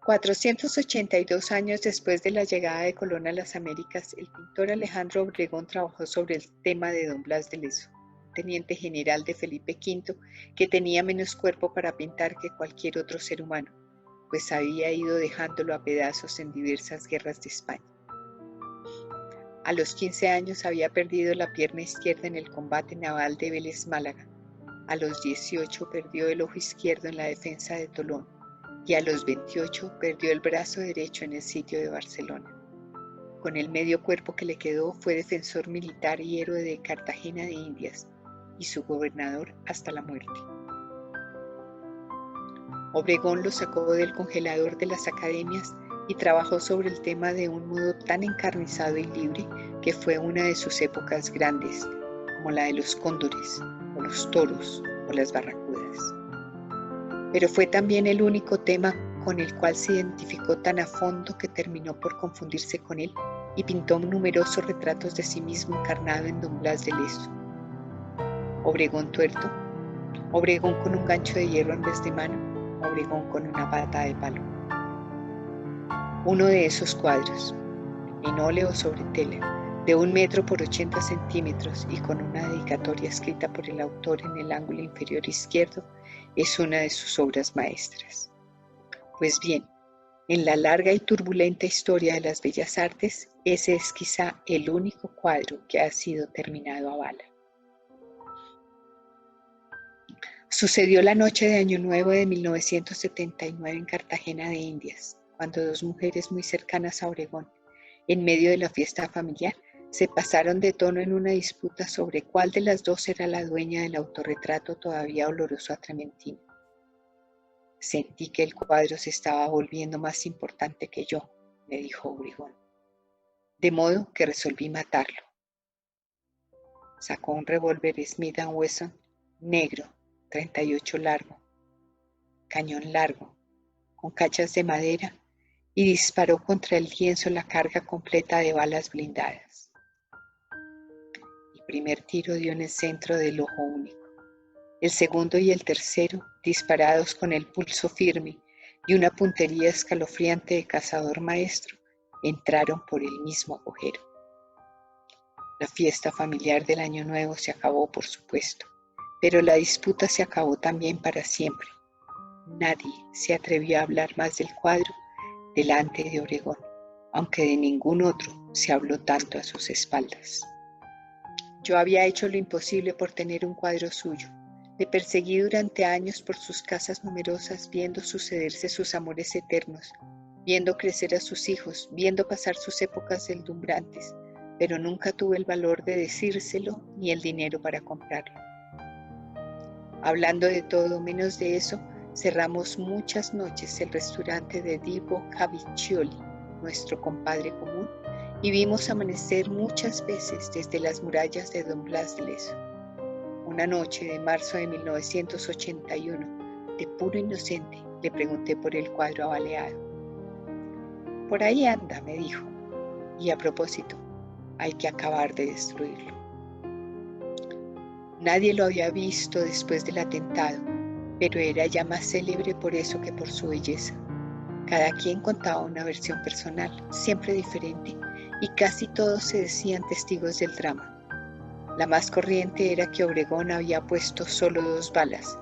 482 años después de la llegada de Colón a las Américas, el pintor Alejandro Obregón trabajó sobre el tema de don Blas de Lezo, teniente general de Felipe V, que tenía menos cuerpo para pintar que cualquier otro ser humano, pues había ido dejándolo a pedazos en diversas guerras de España. A los 15 años había perdido la pierna izquierda en el combate naval de Vélez Málaga. A los 18 perdió el ojo izquierdo en la defensa de Tolón y a los 28 perdió el brazo derecho en el sitio de Barcelona. Con el medio cuerpo que le quedó fue defensor militar y héroe de Cartagena de Indias y su gobernador hasta la muerte. Obregón lo sacó del congelador de las academias y trabajó sobre el tema de un modo tan encarnizado y libre que fue una de sus épocas grandes, como la de los cóndores, o los toros, o las barracudas. Pero fue también el único tema con el cual se identificó tan a fondo que terminó por confundirse con él y pintó numerosos retratos de sí mismo encarnado en don Blas de Lezo. Obregón tuerto, Obregón con un gancho de hierro en vez de mano, Obregón con una pata de palo. Uno de esos cuadros, en óleo sobre tela, de 1 metro por 80 centímetros y con una dedicatoria escrita por el autor en el ángulo inferior izquierdo, es una de sus obras maestras. Pues bien, en la larga y turbulenta historia de las bellas artes, ese es quizá el único cuadro que ha sido terminado a bala. Sucedió la noche de Año Nuevo de 1979 en Cartagena de Indias, cuando dos mujeres muy cercanas a Obregón, en medio de la fiesta familiar, se pasaron de tono en una disputa sobre cuál de las dos era la dueña del autorretrato todavía oloroso a trementina. Sentí que el cuadro se estaba volviendo más importante que yo, me dijo Obregón. De modo que resolví matarlo. Sacó un revólver Smith & Wesson negro, 38 largo, cañón largo, con cachas de madera, y disparó contra el lienzo la carga completa de balas blindadas. El primer tiro dio en el centro del ojo único. El segundo y el tercero, disparados con el pulso firme y una puntería escalofriante de cazador maestro, entraron por el mismo agujero. La fiesta familiar del Año Nuevo se acabó, por supuesto, pero la disputa se acabó también para siempre. Nadie se atrevió a hablar más del cuadro delante de Obregón, aunque de ningún otro se habló tanto a sus espaldas. Yo había hecho lo imposible por tener un cuadro suyo. Le perseguí durante años por sus casas numerosas, viendo sucederse sus amores eternos, viendo crecer a sus hijos, viendo pasar sus épocas deslumbrantes, pero nunca tuve el valor de decírselo ni el dinero para comprarlo. Hablando de todo menos de eso, cerramos muchas noches el restaurante de Divo Caviccioli, nuestro compadre común, y vimos amanecer muchas veces desde las murallas de don Blas de Lezo. Una noche de marzo de 1981, de puro inocente, le pregunté por el cuadro abaleado. Por ahí anda, me dijo, y a propósito, hay que acabar de destruirlo. Nadie lo había visto después del atentado, pero era ya más célebre por eso que por su belleza. Cada quien contaba una versión personal, siempre diferente, y casi todos se decían testigos del drama. La más corriente era que Obregón había puesto solo 2 balas,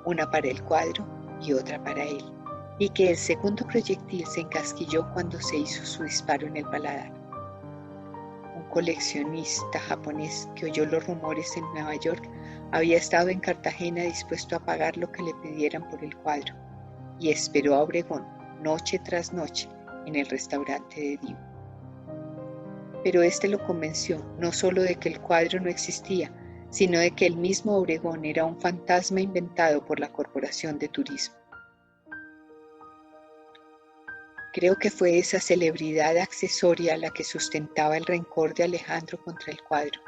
una para el cuadro y otra para él, y que el segundo proyectil se encasquilló cuando se hizo su disparo en el paladar. Un coleccionista japonés que oyó los rumores en Nueva York había estado en Cartagena dispuesto a pagar lo que le pidieran por el cuadro, y esperó a Obregón noche tras noche en el restaurante de Divo. Pero este lo convenció no solo de que el cuadro no existía, sino de que el mismo Obregón era un fantasma inventado por la Corporación de Turismo. Creo que fue esa celebridad accesoria la que sustentaba el rencor de Alejandro contra el cuadro,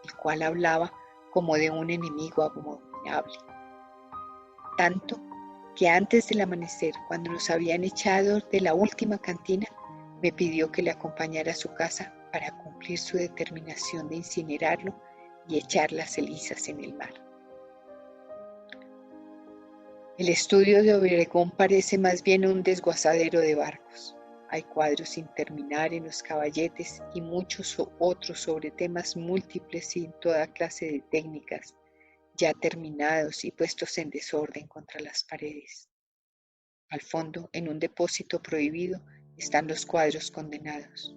el cual hablaba como de un enemigo abominable. Tanto que antes del amanecer, cuando nos habían echado de la última cantina, me pidió que le acompañara a su casa para cumplir su determinación de incinerarlo y echar las cenizas en el mar. El estudio de Obregón parece más bien un desguazadero de barcos. Hay cuadros sin terminar en los caballetes y muchos otros sobre temas múltiples y en toda clase de técnicas, ya terminados y puestos en desorden contra las paredes. Al fondo, en un depósito prohibido, están los cuadros condenados.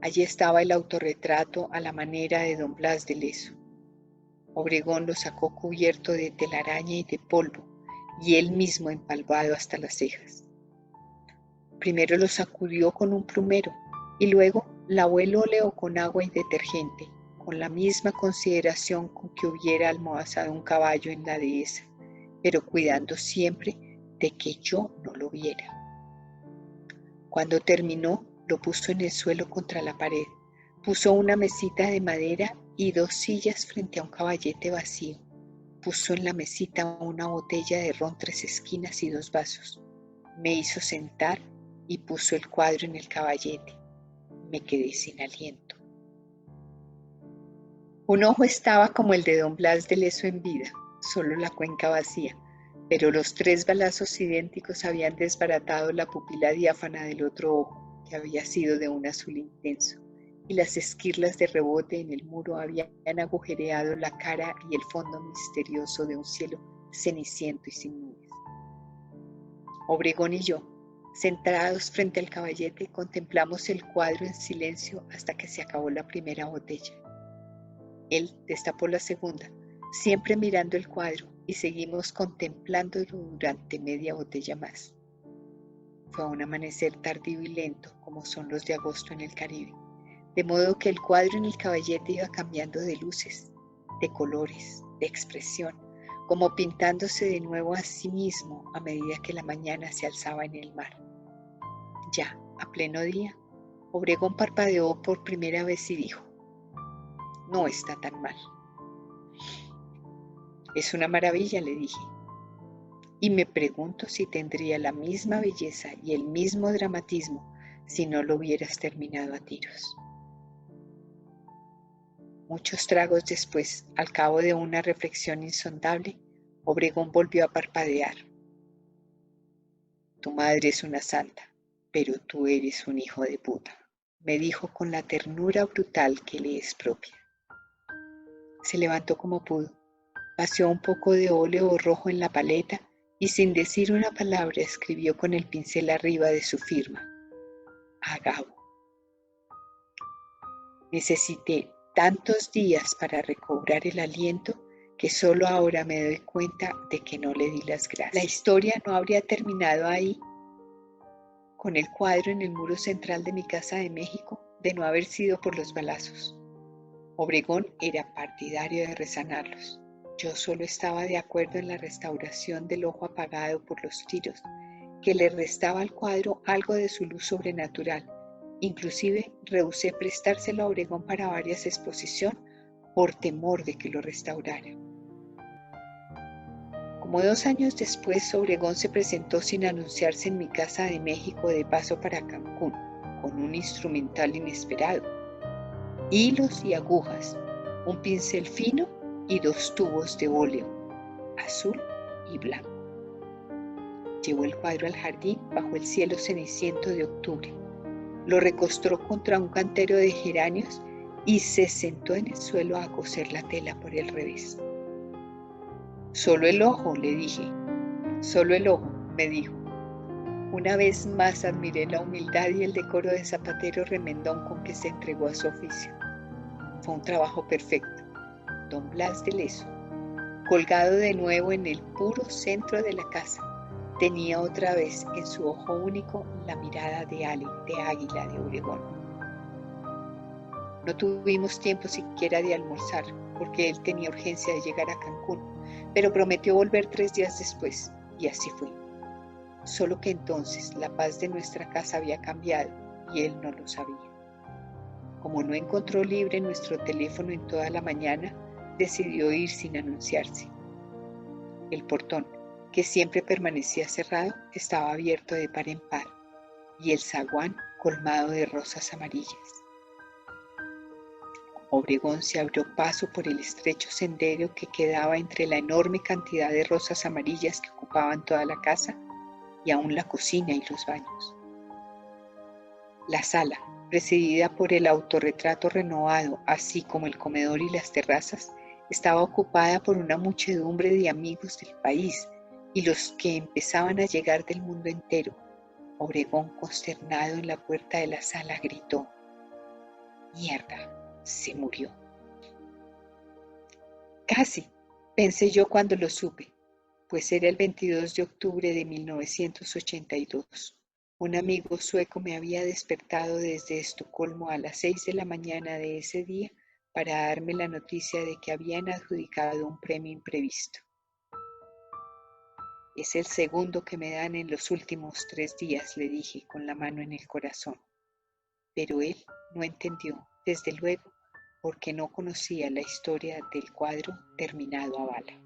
Allí estaba el autorretrato a la manera de don Blas de Lezo. Obregón lo sacó cubierto de telaraña y de polvo, y él mismo empalvado hasta las cejas. Primero lo sacudió con un plumero, y luego lavó el óleo con agua y detergente, con la misma consideración con que hubiera almohazado un caballo en la dehesa, pero cuidando siempre de que yo no lo viera. Cuando terminó, lo puso en el suelo contra la pared, puso una mesita de madera y 2 sillas frente a un caballete vacío. Puso en la mesita una botella de ron 3 esquinas y 2 vasos. Me hizo sentar y puso el cuadro en el caballete. Me quedé sin aliento. Un ojo estaba como el de don Blas de Lezo en vida, solo la cuenca vacía, pero los 3 balazos idénticos habían desbaratado la pupila diáfana del otro ojo, que había sido de un azul intenso, y las esquirlas de rebote en el muro habían agujereado la cara y el fondo misterioso de un cielo ceniciento y sin nubes. Obregón y yo, sentados frente al caballete, contemplamos el cuadro en silencio hasta que se acabó la primera botella. Él destapó la segunda, siempre mirando el cuadro, y seguimos contemplándolo durante media botella más. Fue un amanecer tardío y lento, como son los de agosto en el Caribe, de modo que el cuadro en el caballete iba cambiando de luces, de colores, de expresión, como pintándose de nuevo a sí mismo a medida que la mañana se alzaba en el mar. Ya, a pleno día, Obregón parpadeó por primera vez y dijo: «No está tan mal». «Es una maravilla», le dije, «y me pregunto si tendría la misma belleza y el mismo dramatismo si no lo hubieras terminado a tiros». Muchos tragos después, al cabo de una reflexión insondable, Obregón volvió a parpadear. «Tu madre es una santa, pero tú eres un hijo de puta», me dijo con la ternura brutal que le es propia. Se levantó como pudo, paseó un poco de óleo rojo en la paleta y sin decir una palabra escribió con el pincel arriba de su firma: «A Gabo». Necesité tantos días para recobrar el aliento que solo ahora me doy cuenta de que no le di las gracias. La historia no habría terminado ahí, con el cuadro en el muro central de mi casa de México, de no haber sido por los balazos. Obregón era partidario de resanarlos. Yo solo estaba de acuerdo en la restauración del ojo apagado por los tiros, que le restaba al cuadro algo de su luz sobrenatural. Inclusive rehusé prestárselo a Obregón para varias exposiciones por temor de que lo restaurara. Como 2 años después, Obregón se presentó sin anunciarse en mi casa de México de paso para Cancún, con un instrumental inesperado: hilos y agujas, un pincel fino y 2 tubos de óleo, azul y blanco. Llevó el cuadro al jardín bajo el cielo ceniciento de octubre. Lo recostó contra un cantero de geranios y se sentó en el suelo a coser la tela por el revés. «Solo el ojo», le dije. «Solo el ojo», me dijo. Una vez más admiré la humildad y el decoro de zapatero remendón con que se entregó a su oficio. Fue un trabajo perfecto. Don Blas de Lezo, colgado de nuevo en el puro centro de la casa, tenía otra vez en su ojo único la mirada de águila de Obregón. No tuvimos tiempo siquiera de almorzar, porque él tenía urgencia de llegar a Cancún, pero prometió volver 3 días después, y así fue. Solo que entonces la paz de nuestra casa había cambiado, y él no lo sabía. Como no encontró libre nuestro teléfono en toda la mañana, decidió ir sin anunciarse. El portón, que siempre permanecía cerrado, estaba abierto de par en par, y el zaguán colmado de rosas amarillas. Obregón se abrió paso por el estrecho sendero que quedaba entre la enorme cantidad de rosas amarillas que ocupaban toda la casa y aún la cocina y los baños. La sala, presidida por el autorretrato renovado, así como el comedor y las terrazas, estaba ocupada por una muchedumbre de amigos del país y los que empezaban a llegar del mundo entero. Obregón, consternado en la puerta de la sala, gritó: «¡Mierda! Se murió». Casi, pensé yo cuando lo supe, pues era el 22 de octubre de 1982. Un amigo sueco me había despertado desde Estocolmo a las 6 de la mañana de ese día para darme la noticia de que habían adjudicado un premio imprevisto. «Es el segundo que me dan en los últimos 3 días», le dije con la mano en el corazón. Pero él no entendió, desde luego, porque no conocía la historia del cuadro terminado a bala.